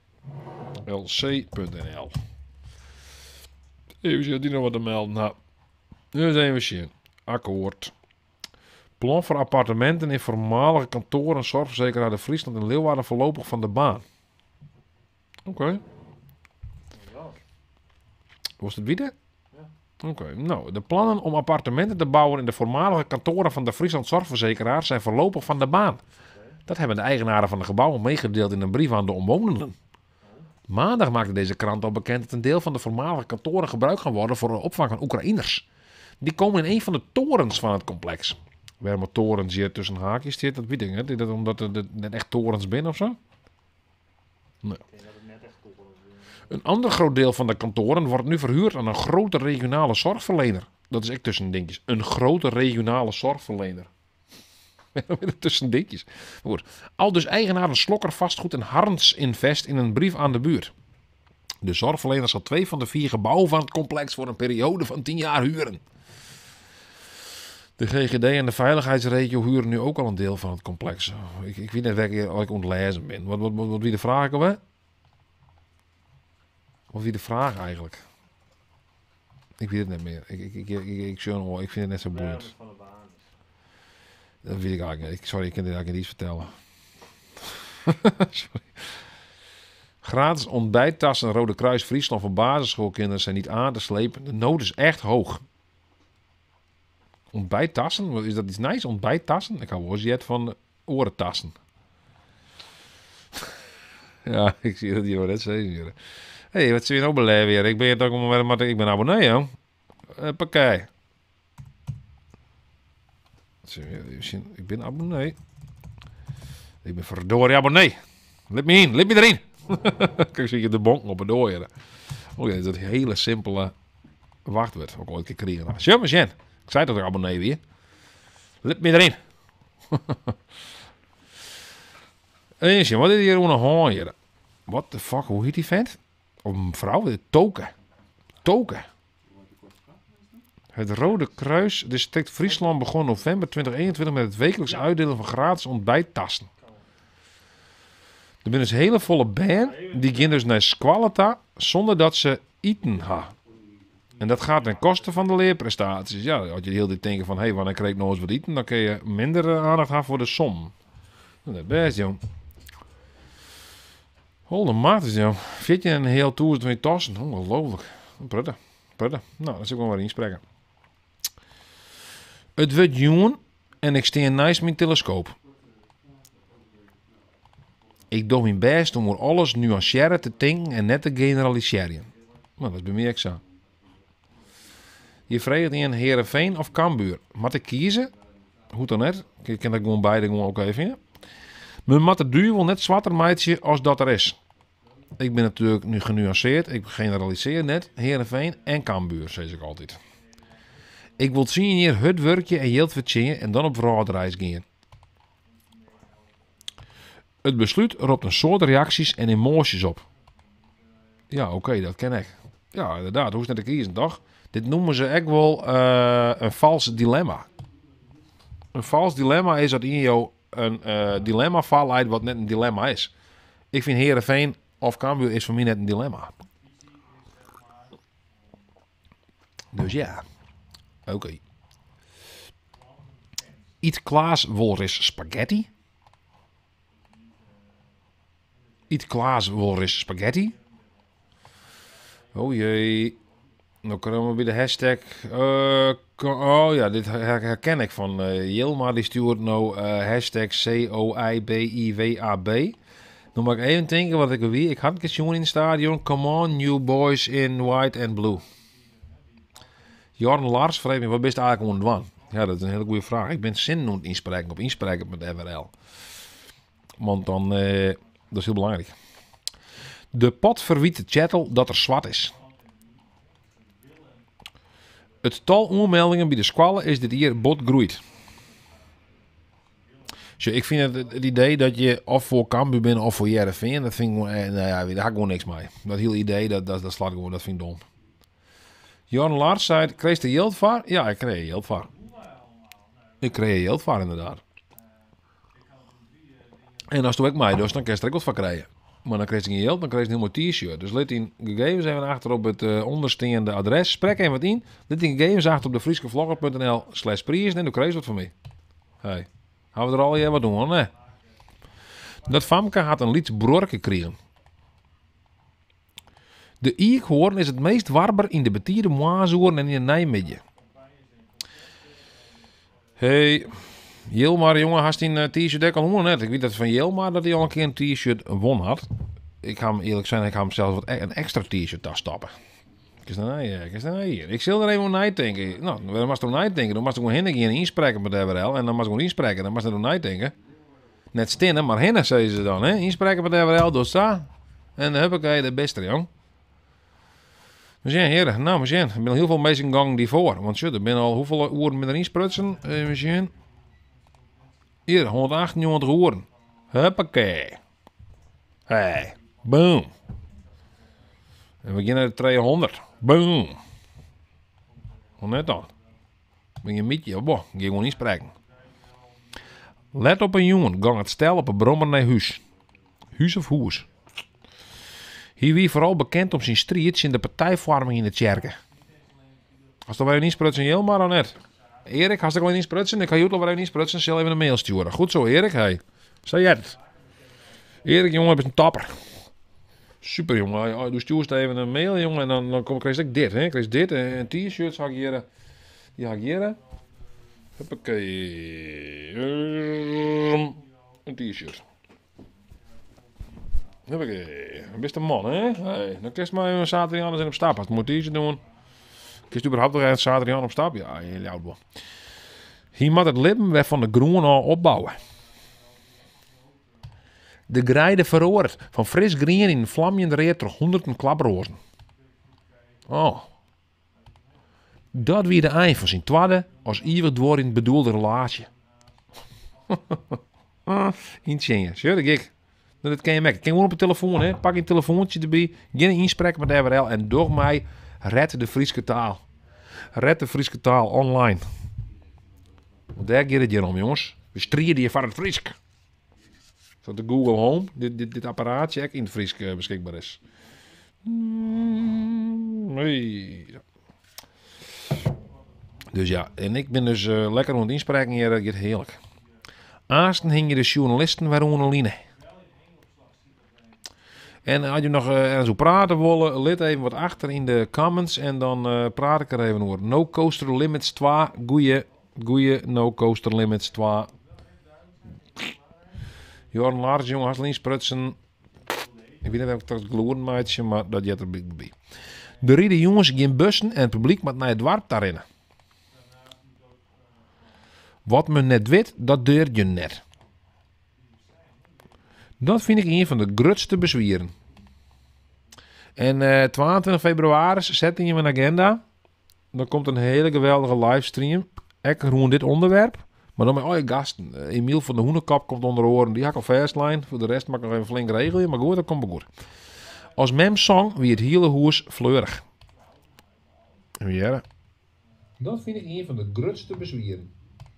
lc.nl. Even zien, die nog wat te melden. Nou, nu eens even zien. Akkoord. Plan voor appartementen in voormalige kantoren en zorgverzekeraar de Friesland en Leeuwarden voorlopig van de baan. Oké. Ja. Was het wieder? Ja. Oké. Nou, de plannen om appartementen te bouwen in de voormalige kantoren van de Friesland zorgverzekeraar zijn voorlopig van de baan. Dat hebben de eigenaren van de gebouwen meegedeeld in een brief aan de omwonenden. Maandag maakte deze krant al bekend dat een deel van de voormalige kantoren gebruikt gaan worden voor de opvang van Oekraïners. Die komen in een van de torens van het complex. Waar maar torens hier tussen haakjes zit, dat weet ik niet. Is dat omdat er net echt torens binnen of zo? Ik denk dat het net echt cool is. Een ander groot deel van de kantoren wordt nu verhuurd aan een grote regionale zorgverlener. Dat is echt tussen dingetjes. Een grote regionale zorgverlener. Tussen ditjes. Goed. Al dus eigenaar Slokker vastgoed en Harns Invest in een brief aan de buurt. De zorgverlener zal 2 van de 4 gebouwen van het complex voor een periode van 10 jaar huren. De GGD en de veiligheidsregio huren nu ook al een deel van het complex. Ik weet net welke ik ontlezen ben. Wat wie de vraag alweer? Wat wie de vraag eigenlijk? Ik weet het niet meer. Ik vind het net zo boeiend. Van de basis. Dat weet ik eigenlijk niet. Sorry, ik kan dit eigenlijk niet vertellen. Sorry. Gratis ontbijttassen Rode Kruis Friesland voor basisschoolkinderen zijn niet aan te slepen. De nood is echt hoog. Ontbijttassen? Wat is dat iets nice? Ontbijttassen? Ik hou wel eens van orentassen. Ja, ik zie dat hier wel net zeggen. Hé, wat zie je nou beleven weer? Ik ben hier toch maar ik ben abonnee, joh. Pakket. Ik ben abonnee. Ik ben verdorie abonnee. Let me in, let me erin. Kijk, zie je de bonken op het dooien. Oh ja, dat hele simpele wachtwoord. Ook ooit gekregen. Sjö, maar Jen. Ik zei dat ik abonnee weer. Let me erin. Eentje, wat is hier een haan hier? What the fuck, hoe heet die vent? Of een vrouw? Token. Token. Het Rode Kruis district Friesland begon november 2021 met het wekelijks uitdelen van gratis ontbijttassen. Er zijn dus hele volle band die gaan dus naar Squalata zonder dat ze eten ha. En dat gaat ten koste van de leerprestaties. Ja, als je heel dit denken van, hé, wanneer krijg ik nou eens wat eten, dan kun je minder aandacht hebben voor de som. Dat is best, jong. Holle maat is, jong. Vind je een heel toer van je tassen? Ongelooflijk. Pruttig. Nou, dat zal ik wel weer inspreken. Het wordt jongen en ik steen naast mijn telescoop. Ik doe mijn best om alles nuanceren te denken en net te generaliseren. Nou, dat is bij mij ook zo. Je vraagt in Heerenveen of Cambuur. Moet ik kiezen? Hoe dan net? Ik kan dat gewoon beide gewoon ook even vinden. Maar moet de duur wel net zwarter meidje als dat er is. Ik ben natuurlijk nu genuanceerd. Ik generaliseer net Heerenveen en Cambuur, zeg ik altijd. Ik wil zien hier het werkje en geld verdienen en dan op verraadreis gaan. Het besluit roept een soort reacties en emoties op. Ja, oké, dat ken ik. Ja, inderdaad, hoe is het net te kiezen, toch? Dit noemen ze echt wel een vals dilemma. Een vals dilemma is dat in jou een dilemma valt wat net een dilemma is. Ik vind Heerenveen of Cambuur is voor mij net een dilemma. Dus ja, oké. Eet Klaas Wolris spaghetti? Eet Klaas Wolris spaghetti? Oh jee. Dan komen we bij de hashtag. Oh ja, dit herken ik van Jilma. Die stuurt nou hashtag COIBIWAB. Dan mag ik even denken wat ik weer. Ik had een keer in het stadion. Come on, new boys in white and blue. Jorn Lars vraagt me, wat best eigenlijk aan het doen? Ja, dat is een hele goede vraag. Ik ben zin aan het inspreken op inspreken met FRL. Want dan, dat is heel belangrijk. De pot verwiet de chattel dat er zwart is. Het tal onmeldingen bij de squallen is dit hier bot groeit. Dus ik vind het idee dat je of voor Cambuur bent of voor Heerenveen, dat vind ik gewoon, nou ja, daar heb ik gewoon niks mee. Dat hele idee, dat slaat gewoon, dat vind ik dom. Jan Lars zei, kreeg je geld voor? Ja, ik kreeg geld voor. Ik kreeg geld voor, inderdaad. En als toen ik mij dus, dan kreeg ik wat van krijgen. Maar dan kreeg ik geen geld, dan kreeg ik een helemaal t-shirt. Dus let in gegevens even achter op het ondersteunende adres. Sprek even wat in. Let in gegevens achter op de frieskevlogger.nl/prijs en dan kreeg je wat van mij. Hey, gaan we er al wat doen, hoor? Nee. Dat famke had een lied broer gekregen. De Ierhoorn is het meest warmer in de betierde moazoeren en in de Nijmidden. Hey, Jilmar, jongen, had hij een t-shirt al net. Ik weet dat van Jilmar dat hij al een keer een t-shirt won had. Ik ga hem eerlijk zijn, ik ga hem zelfs een extra t-shirt daar stappen. Ik zal er even naar denken. Nou, dan was er naar denken. Dan was ik gewoon heen inspreken met de WRL. En dan was ik gewoon inspreken. Dan was er naar denken. Net stinnen, maar heen, zeggen ze dan. Hè? Inspreken met de WRL, dus daar. En dan heb ik de beste, jong. Dus ja, heren. Nou, we zijn. Er zijn heel veel mensen in gang die voor. Want shit, er zijn al hoeveel uren met erin sprutsen. We zien. Hier, 198 uren. Huppakee. Hey, boom. En we gaan naar de 200. Boom. Hoe net dan? Ben je een beetje? Boah, ik ga gewoon niet spreken. Let op een jongen, gang het stel op een brommer naar huis. Huis of hoes. Hij wie vooral bekend om zijn striets in de partijvorming in de kerken. Als er wel niet sprutsen, helemaal dan net. Erik, als er wel niet sprutsen, ik ga je wel niet sprutsen, zal even een mail sturen. Goed zo, Erik, hey. Zeg jij het? Erik, jongen, is een topper. Super, jongen. Doe stuurst even een mail, jongen, en dan krijg ik dit, hè. Ik krijg dit, een t-shirt, zag ik hier. Die ga ik hier. Huppakee. Een t-shirt. Huppakee. Best een man, hè? Hey, dan kun je maar een zaterdag anders in op stap. Als je moet t-shirt doen. Kun je überhaupt nog een zaterdag op stap? Ja, heel oud wel. Hier moet het lippen weer van de groen al opbouwen. De grijde verroerd van fris green in vlammende reet door honderden klaprozen. Oh. Dat wie de eind van zijn tweede als eeuwig door in het bedoelde relatie. Inzingen, zo dat ik. Dat ken je merken. Ik kan gewoon op de telefoon, hè. Pak een telefoontje erbij. Geen insprek met RL en door mij red de Friese taal. Red de Friese taal online. Want daar gaat het hier om, jongens. We strijden hier van het Fries. Zodat de Google Home, dit apparaatje, ook in het Fries beschikbaar is. Nee. Dus ja, en ik ben dus lekker aan het inspreken hier. Dat gaat heerlijk. Aasten hingen de journalisten weer onder line. En als je nog zo praten willen, let even wat achter in de comments en dan praat ik er even over. No Coaster Limits 2, goeie No Coaster Limits 2. Jorn Lars, jongen, hartelijk sprutsen. Ik weet niet of ik dat gloeren maatje, maar dat jette er bij. De rieden jongens geen bussen en het publiek moet naar het dorp daarin. Wat men net weet, dat deurt je net. Dat vind ik een van de grootste bezwieren. En 22 februari zet je in mijn agenda. Dan komt een hele geweldige livestream. Ik rond dit onderwerp. Maar dan met al je gasten. Emiel van de Hoenekap komt onder de oren. Die had ik al fastlijn. Voor de rest mag ik nog even flink regelen. Maar goed, dat komt wel goed. Als mem song wie het hele hoes fleurig. Ja. Dat vind ik een van de grootste bezwieren.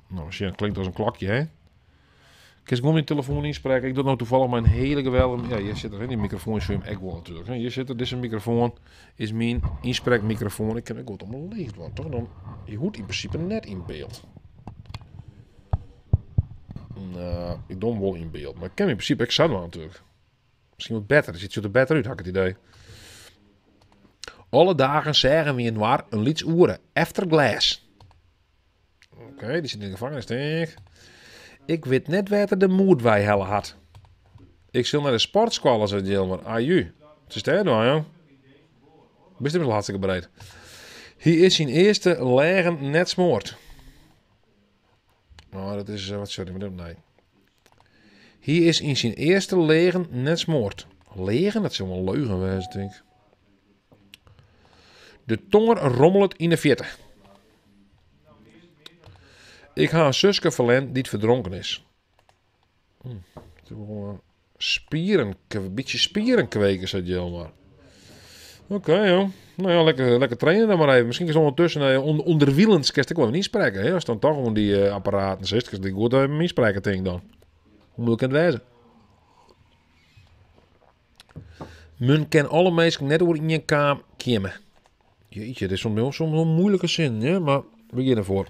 Nou, misschien klinkt als een klokje, hè? Ik kan gewoon mijn telefoon inspreken. Ik doe nou toevallig mijn hele geweldige... Ja, hier zit er in die microfoon. Is voor hem echt wel natuurlijk. Hier zit er, dit is een microfoon. Is mijn inspreekmicrofoon. Ik kan ook wat allemaal licht worden, toch? Dan, je hoort in principe net in beeld. Nou, ik doe hem wel in beeld. Maar ik kan in principe ik zou wel natuurlijk. Misschien wat beter. Er ziet zo er beter uit, had ik het idee. Alle dagen zeggen we in waar een lieds oeren. After glass. Oké, die zit in de gevangenis, denk ik. Ik weet net waar de moed wij helle had. Ik zal naar de sportschool, zei Jelmer. Aju. Het is daar nou, joh. Best wel hartstikke bereid. Hij is zijn eerste legen net smoord. Oh, dat is... wat sorry, maar dat nee. Hij is in zijn eerste legen net smoord. Legen? Dat zou wel een leugen wezen, denk ik. De tonger rommelt in de verte. Ik ga een zuske verlen die het verdronken is. Spieren, een beetje spieren kweken, zei Jelmar. Oké, joh. Nou ja, lekker trainen dan maar even. Misschien is ondertussen onderwielens kerst ik wel niet spreken. Hè? Als dan toch gewoon die apparaten zit, kan ik goed even niet spreken, denk ik dan. Hoe moet ik het wezen? Men kan alle mensen net door in je kamer komen. Jeetje, dit is soms een moeilijke zin, hè? Maar we beginnen voor.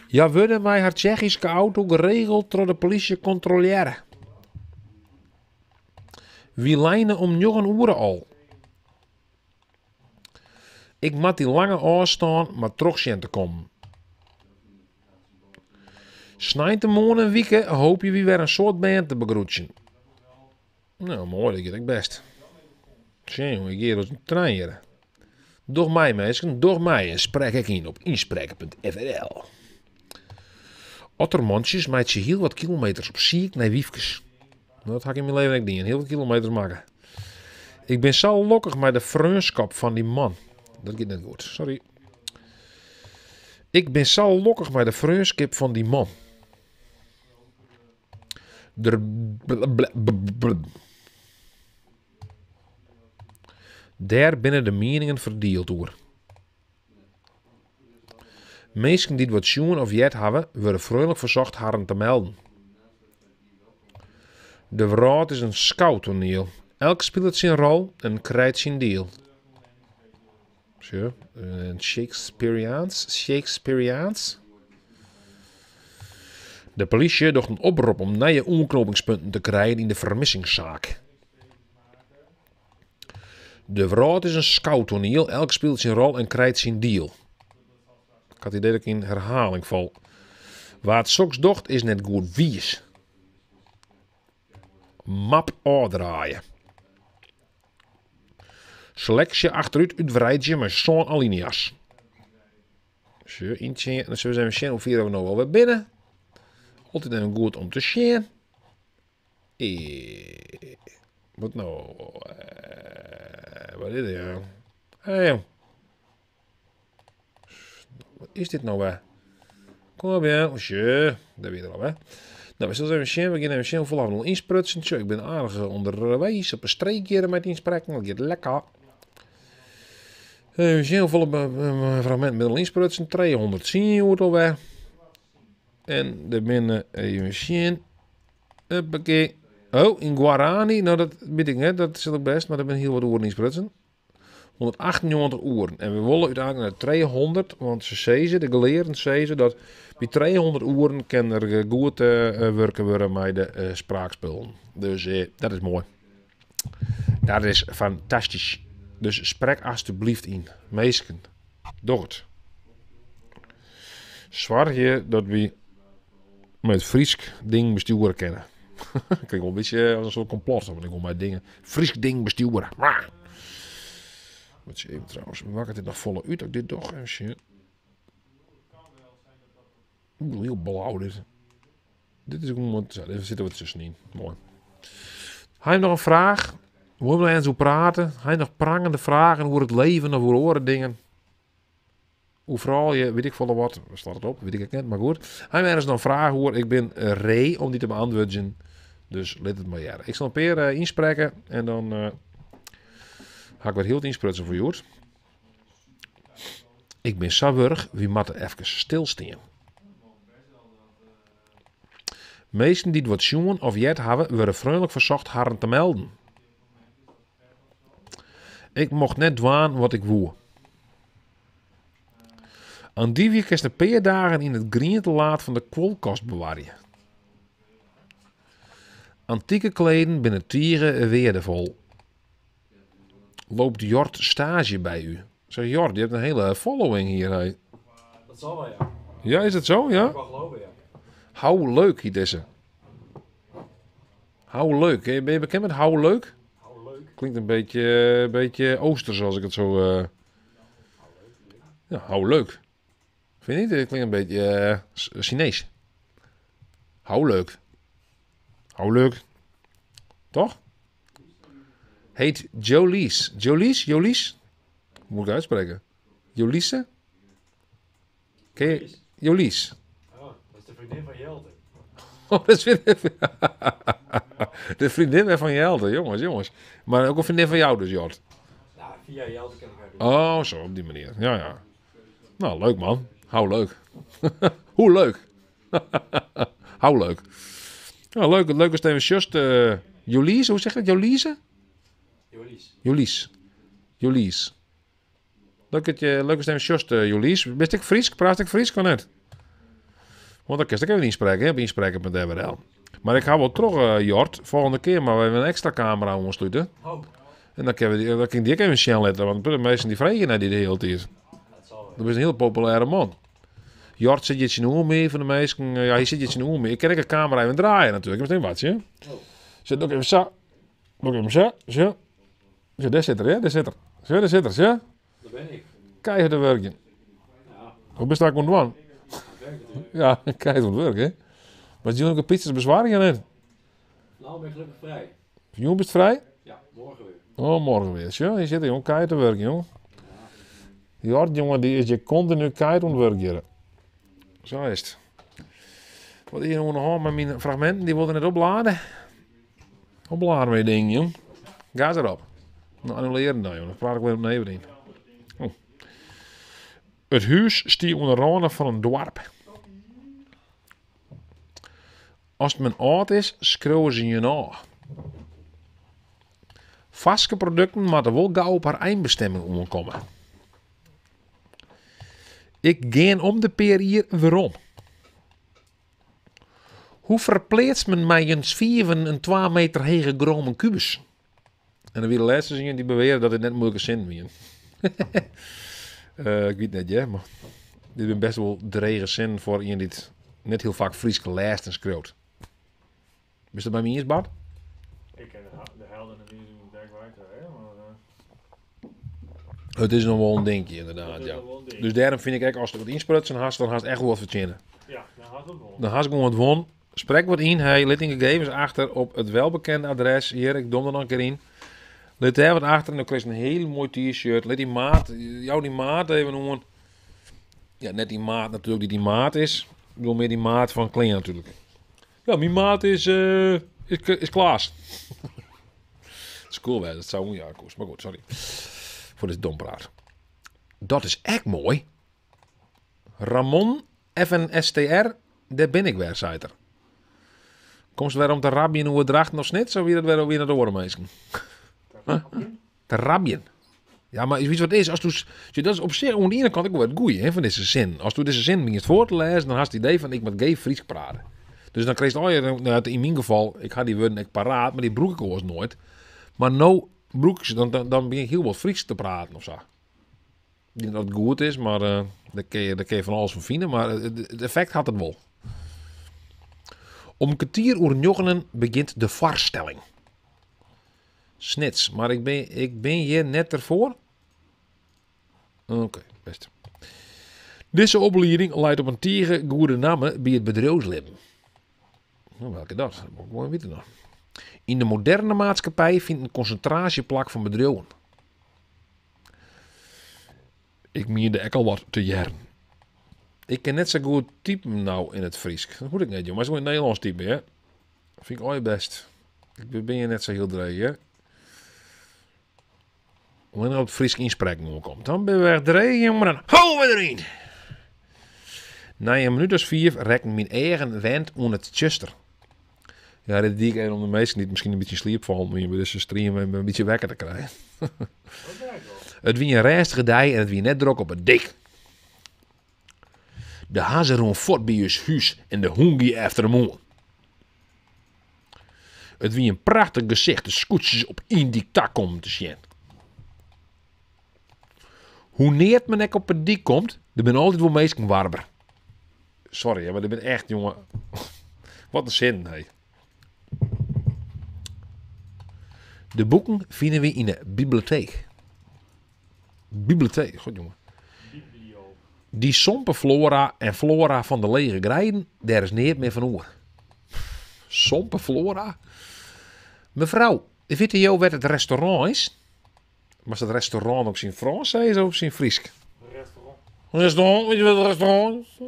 Ja, willen wij haar Tsjechische auto geregeld door de politie controleren. Wie lijnen om 9 uur al. Ik moet die lange afstaan, maar terug zien te komen. Snijdt de morgen wieken hoop je weer een soort band te begroeten. Nou, mooi, dat gaat ik best. Tjie, ik ga dus een trein. Door mij, mensen, door mij en spreek ik in op inspreken.frl. Ottermondjes maakt ze heel wat kilometers op ziek naar Wiefkes. Dat had ik in mijn leven niet. Heel veel kilometers maken. Ik ben zo lokkig met de vriendschap van die man. Dat gaat net goed, sorry. Ik ben zo lokkig met de vriendschap van die man. Daar binnen de meningen verdeeld oer. Mensen die wat zien of jet hebben, worden vrolijk verzocht haar te melden. De Wraad is een scouttoneel. Elk speelt zijn rol en krijgt zijn deel. Zo, een Shakespeareaans. De politie doet een oproep om nieuwe onknopingspunten te krijgen in de vermissingszaak. De Wraad is een scouttoneel. Elk speelt zijn rol en krijgt zijn deel. Ik had het idee dat ik in herhaling val. Waar het soks docht is net goed wies. Map aandraaien. Selectie achteruit uitbreidje met zo'n alinea's. Zo, eentje. Dan zullen we zien hoe ver we nou alweer binnen. Altijd even goed om te zien. Wat nou? Wat is dit nou? Hey, wat is dit nou weer? Kom op, ja. Zo, daar weer al, hè. Nou, we zullen even zien. We gaan even zien hoeveel we nog insprutsen. Zo, ik ben aardig onderwijs op een streekje met inspreken. Dat gaat lekker. We zien hoeveel fragmenten met insprutsen. 310 wordt alweer. En de binnen even zien. Huppakee. Oh, in Guarani. Nou, dat weet ik niet. Dat is ook best. Maar er zijn heel wat oren insprutsen. 198 oren. En we willen uiteindelijk naar 200. Want ze zeggen, de geleerden zeggen dat bij 200 oren kan er goed werken worden met de spraakspullen. Dus dat is mooi. Dat is fantastisch. Dus spreek alsjeblieft in. Meesken. Doe het. Zorg je dat we met Friesk ding besturen kennen. Klinkt wel een beetje als een soort complot. Want ik wil mijn dingen. Friesk ding besturen. Wat even trouwens. Maak het dit nog volle uit? Ik dit toch even zien. Oeh, heel blauw dit. Dit is ook iemand. Zo, even zitten we tussenin. Mooi. Hij heeft nog een vraag. We moeten nog eens over praten. Hij heeft nog prangende vragen over het leven of over oren dingen. Hoe vooral je, weet ik veel wat. Waar staat het op? Weet ik niet, maar goed. Hij heeft nog een vraag hoor. Ik ben ree om die te beantwoorden. Dus let het maar jaren. Ik zal een keer inspreken en dan ga ik wat heel insprutsen voor jou. Ik ben Saburg, wie moeten even stilstaan. Meesten die het wat zien of jet hebben, worden vriendelijk verzocht haar te melden. Ik mocht net dwaan wat ik woe. Aan die week is een paar dagen in het grien te laat van de koelkast bewaren. Antieke kleden binnen tieren weerdevol. Loopt Jort stage bij u? Zeg Jort, je hebt een hele following hier. Hè? Dat zal wel, ja. Ja, is het zo? Ik Ja? wel geloven, ja. Hou leuk hier deze. Hou leuk. Ben je bekend met hou leuk? Hou leuk. Klinkt een beetje oosters als ik het zo... Ja, hou leuk. Vind je niet? Het klinkt een beetje Chinees. Hou leuk. Hou leuk. Toch? Heet Jolies. Jolies? Hoe moet ik het uitspreken? Joliese? Ken je? Jolies. Oh, dat is de vriendin van Jelte. Oh, dat is weer de vriendin van Jelte, jongens. Maar ook een vriendin van jou dus, Jort. Ja, via Jelte ken ik haar dus. Oh, zo, op die manier. Ja. Nou, leuk man. Hou leuk. Hoe leuk? Hou leuk. Nou, leuk is even just Jolies, hoe zeg je het? Joliese? Jolies. Leuk is even just Jolies. Best ik Fries? Praat ik Fries of net? Want dan kan ik even inspreken, op inspreken.nl. Maar ik ga wel terug, Jort, volgende keer, maar we hebben een extra camera omsluiten. Oh, En dan kan die ook even snel letten, want de meesten die vragen naar die de hele tijd. dat zal wel. Dat is een heel populaire man. Jort zit je het nu mee van de meesten. Ja, hij zit je het nu mee. Ik kan een camera even draaien natuurlijk. Ik heb wat, hè? Zet ook even zo. Ook even zo. Zo, daar zit er, hè? Daar zit er. Zo, daar zit er, zo. Dat ben ik. Kijk het werken. Ja, Hoe best daar kon doen? dat werkt natuurlijk. Ja, kijk het werk, hè? Maar die ook een pizzas bezwaar je net. Nou ben ik gelukkig vrij. Jongen, bent vrij? Ja, morgen weer. Oh, morgen weer. Zo, je zit er, jongen. Kijk het werken, jongen. Jort, jongen, die is je continu keihard aan het werk hier. Zo is het. Wat is hier nog aan met mijn fragmenten? Die worden net opladen. Opladen weer ding, jong. Ga erop. Nou, annuleren dan, jong. Dan praat ik weer opnieuw in. Oh. Het huis stiet onder randen van een dorp. Als het men oud is, schreeuwen ze je na. Vaste producten moeten wel gauw op haar eindbestemming omkomen. Ik ga om de perier waarom. Hoe verplaatst men mij een 2 meter hege gromen kubus? En dan weer de laatste zien die beweren dat het net moeilijke zin is. Ik weet net, ja, maar dit is best wel drege zin voor iemand die het net heel vaak Fries geleest en schreeuwt. Is dat bij mij eens, Bart? Ik ken de helden en de wie doen werkwijd, hè, maar... Het is nog wel een dingetje, inderdaad, dat is ja. nog wel een ding. Dus daarom vind ik echt, als er wat insprutsen haast, dan haast echt wel wat verzinnen. Ja, dan had het wel. Dan haast gewoon wat won. Spreek wat in, hey, let in gegevens achter op het welbekende adres. Hier, ik dom er nog een keer in. Let daar wat achter en dan krijg je een heel mooi t-shirt. Let die maat, jou die maat even noemen. Ja, net die maat natuurlijk die maat is. Ik bedoel meer die maat van Kleen natuurlijk. Ja, mijn maat is Klaas. Dat is cool, hè? Dat zou een jaar kosten. Maar goed, sorry. Voor dit dompraat. Dat is echt mooi. Ramon FNSTR, daar ben ik weer, zei er. Komt ze weer om te rabien hoe het draagt nog snit, zo weer dat weer naar de oren meesken. Te rabien. Ja, maar weet je wat het is? Als je dat is op zich, aan de ene kant ook wel het goeie hè, van deze zin. Als je deze zin begint voor te lezen, dan had je het idee van ik moet gay Fries praten. Dus dan kreeg je, in mijn geval, ik had die woorden ik paraat, maar die broek ik was nooit. Maar nou broek ik ze, dan begin ik heel wat Fries te praten of zo. Ik denk dat het goed is, maar daar kun je van alles van vinden. Maar het effect had het wel. Om 15:09 begint de varstelling. Snits, maar ik ben hier net ervoor. Oké, best. Deze opleiding leidt op een tige goede namen bij het bedrijfsleven. Nou, welke dat? Dat moet ik mooi weten dan. In de moderne maatschappij vindt een concentratieplak van bedrijven. Ik meende ek al wat te jaren. Ik ken net zo goed typen nou in het Fries. Dat moet ik net, joh. Maar zo in het Nederlands typen, hè. Dat vind ik ooit best. Ik ben je net zo heel dreig, hè. Wanneer op het Fries inspreken komt, dan ben we echt dreig, jongen. Dan hou we erin. Na een minuut of 4 rekken mijn eigen wend aan het Chester. Ja, dit die ik een om de meesten niet misschien een beetje sliep vallen, maar bij deze stream een beetje wekker te krijgen. Dat werkt wel. Het wie een rijstige dij en het wie net druk op het dik. De hazeroen fort bij je huis en de hongie efter de moon. Het wie een prachtig gezicht de scootjes op in die tak komen te zien. Hoe neert men ek op het dik komt, er ben altijd wel meestal warmer. Sorry, hè, maar er ben echt, jongen. Wat een zin, nee. De boeken vinden we in de bibliotheek. Bibliotheek, goed jongen. Biblio. Die sompe flora en flora van de lege grijden, daar is niet meer van oor. Sompe flora? Mevrouw, weet je wat het restaurant is? Maar is het restaurant ook zijn Frans of op zijn Fries? Restaurant. Restaurant, weet je wat het restaurant is?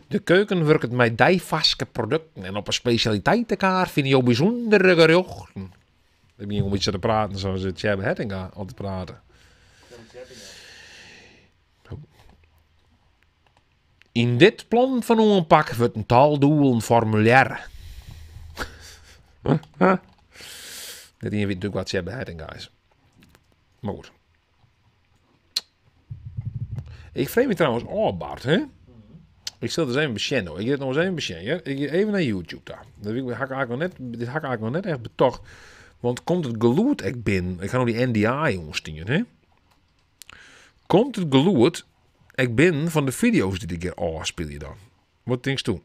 De keuken werkt met dijvaske producten en op een specialiteitenkaart vind je ook bijzondere gerechten. Ik ben hier een beetje te praten zoals Tjeb Hettinga altijd praten. In dit plan van aanpak wordt een taaldoel een formulier. Dat hier weet natuurlijk wat Tjeb Hettinga is. Maar goed. Ik vrees me trouwens Bart, hè? Ik zal het eens even bekennen. Ik ga het nog eens even bekennen. Ik ga even naar YouTube daar. Dit hak ik eigenlijk nog net echt betocht. Want komt het geloed ik ben. Ik ga nog die NDA jongens dingen, hè? Komt het geloed ik ben van de video's die ik hier speel je dan? Wat denkst du?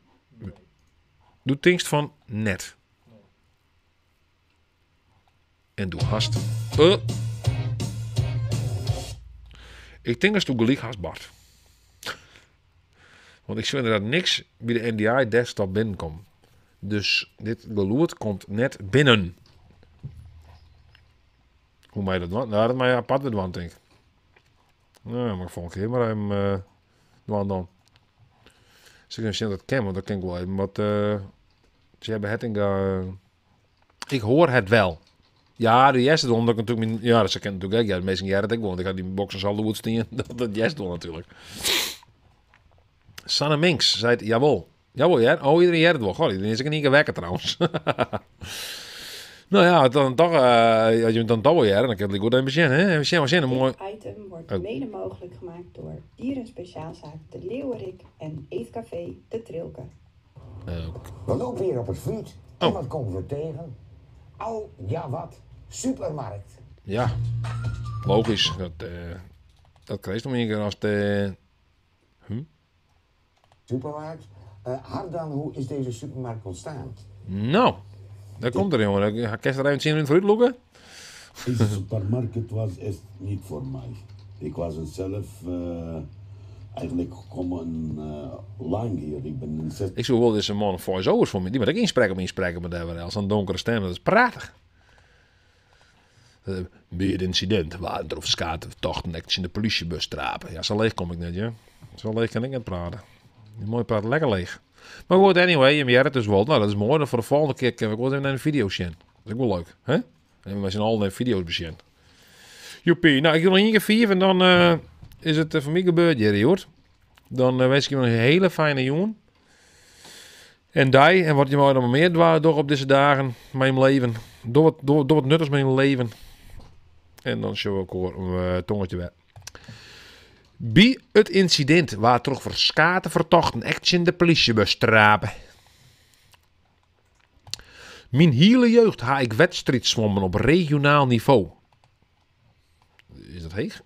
Du denkst van net. En doe hast. Ik denk als du gelijk hast, Bart. Want ik zie inderdaad niks bij de NDI desktop binnenkomt. Dus dit geloed komt net binnen. Hoe mij dat doen? Nou, dat mij apart weer doen, denk ik. Nou, maar volgende keer maar hem doen dan. Ze kunnen zien dat ken, want dat ken ik wel even. Want ze hebben het in... ik hoor het wel. Ja, de eerste don, dat ik natuurlijk... Ja, dat kent natuurlijk ook. Ja, de meeste jaren dat ik woon. Want ik had die boxers al de woed staan. Dat eerste don natuurlijk. Sanne Minks zei het, jawel. Jawel, ja. Oh, iedereen heeft het wel. God, iedereen is ik niet wekken trouwens. Nou ja, dan toch... als je dan toch wel jaren, dan kan het goed even beginnen. Hè? We zien een mooi... Dit item wordt mede mogelijk gemaakt door Dierenspeciaalzaak De Leeuwerik en Eetcafé De Trilke. We lopen hier op het fiets en Oh. wat komen we tegen? Oh, ja wat? Supermarkt. Ja, logisch. Dat krijg je nog een keer als de... Supermarkt. Hardan, hoe is deze supermarkt ontstaan? Nou, daar komt er, jongen. Ik kan er even 10 minuten vooruit lopen. Deze supermarkt was echt niet voor mij. Ik was het zelf eigenlijk gekomen lang hier. Ik ben in 60. Ik zou wel deze man voice-overs voor me. Die moet ik inspreken met daar als een donkere stem. Dat is prachtig. Bij het incident waren er of skatentochten in de politiebus trapen. Ja, zo leeg kom ik net, ja. Zo leeg kan ik net praten. Die mooi praten lekker leeg. Maar goed, anyway, je hebt het dus wel. Nou, dat is mooi. Dan voor de volgende keer kunnen we ook even naar een video zien. Dat is ook wel leuk, hè? En we zijn al naar video's bezien. Joepie. Nou, ik wil nog één keer 4 en dan is het voor mij gebeurd, Jerry, hoor. Dan wens ik je nog een hele fijne jongen. En die, en wat je maar nog meer door op deze dagen, mijn leven. Door wat nuttigs met je leven. En dan zullen we ook hoor een tongetje weg. Bij het incident waar toch voor skaten vertochten action de politiebus trapen. Mijn hele jeugd ha ik wedstrijd zwommen op regionaal niveau. Is dat heeg?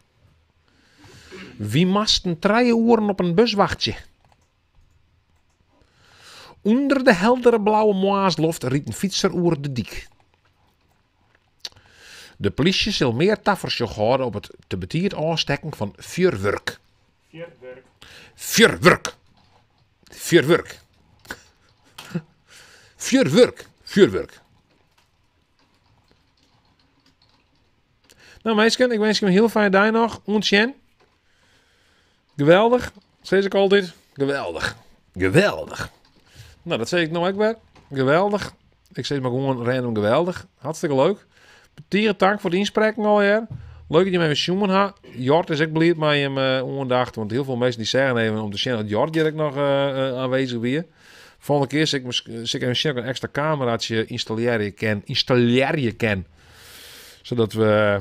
Wie masten 3 uren op een buswachtje? Onder de heldere blauwe moaasloft riet een fietser oer de dik. De politie zal meer taffers houden op het te betiert aanstekken van vuurwerk. Vuurwerk. Vuurwerk. Vuurwerk. Vuurwerk. Vuurwerk. Nou meisjes, ik wens je een heel fijne dag nog. Ontjen. Geweldig. Zeg ik altijd. Geweldig. Geweldig. Nou, dat zeg ik nou ook weer. Geweldig. Ik zeg maar gewoon random geweldig. Hartstikke leuk. Betieren dank voor de inspreking alweer. Leuk dat je met me jongen had. Jort is ook blij met hem ondacht. Want heel veel mensen die zeggen even om te zien dat Jort direct nog aanwezig weer. Volgende keer zeg ik misschien ook een extra cameraatje installeren kan. Zodat we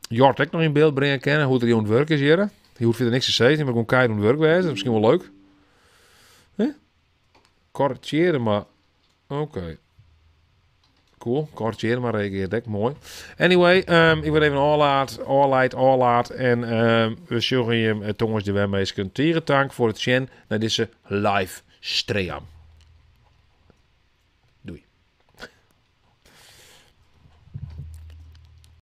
Jort ook nog in beeld brengen kunnen. Hoe het er aan het werk is hier. Die hoeft verder niks te zeggen. Maar gewoon keihard aan het werk wezen. Dat is misschien wel leuk. Kortjeren maar. Oké. Cool, kortje, maar reageert ik mooi. Anyway, ik wil even all en we zullen je tongens de webmeester kunt dank voor het zien naar deze live stream.